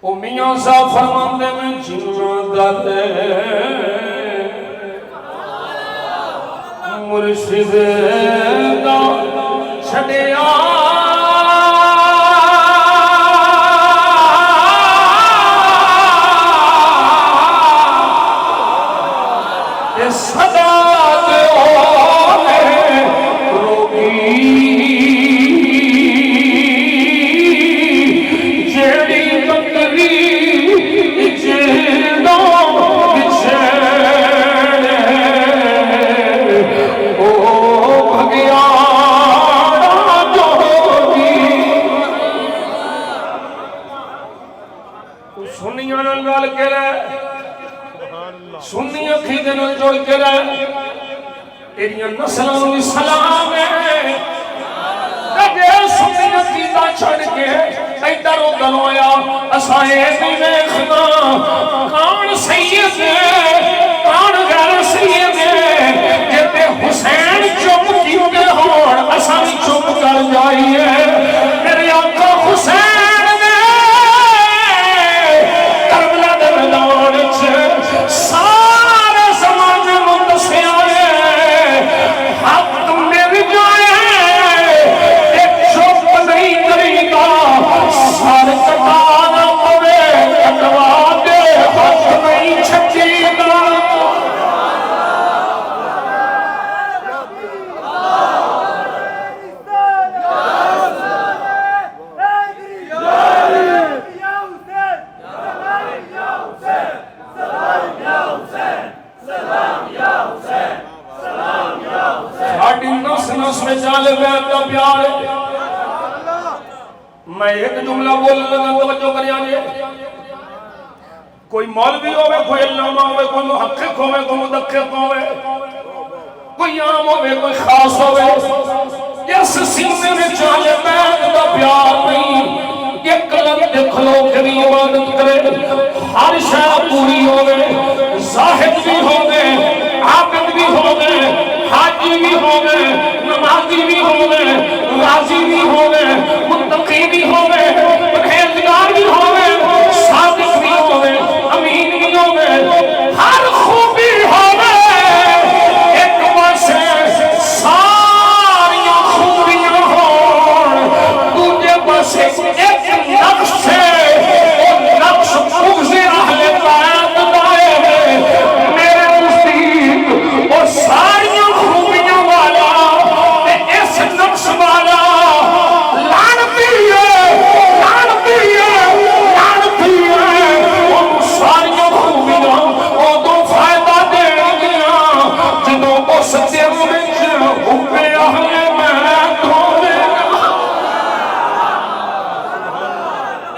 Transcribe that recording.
او میاں صاحب فرماندے میں جنہ دے مرشد دا چھڑیا سنی عقیدے نال جوڑ کے رہے تیریاں نسلوں میں سلام ہے اگے سنی عقیدہ چھڑ کے ادھر ادھر ہویا اسائے بھی ویکھنا کون سید ہے کون غیر سید ہے جتے حسین چپ کیتے ہون اساں چپ کر جائیے میرے آقا حسین میں ایک جملہ بولنے لگا توجہ کریا جی کوئی مولوی ہوئے کوئی علامہ ہوئے کوئی محقق ہوئے کوئی مدقق ہوئے کوئی عام ہوئے کوئی خاص ہوئے جس سینے میں چاہے بیت دا پیار نہیں ایک لگ کھلو کے بھی عبادت کرے ہر شاہ پوری ہوئے زاہد بھی ہوئے عابد بھی ہوئے حاجی بھی ہوئے نمازی بھی ہوئے راضی بھی ہوئے متقی بھی ہوئے پرہیزگار بھی ہوئے صادق بھی ہوئے امین بھی ہوئے ہر خوبی ہوئے ایک واسے ساری خوبیاں ہوں دوجے پاسے ایک نقش ہے وہ نقش مغزی اہل بیت دائے ہے میرے نزدیک وہ ساری خوبیاں والا اس نقش والا سارے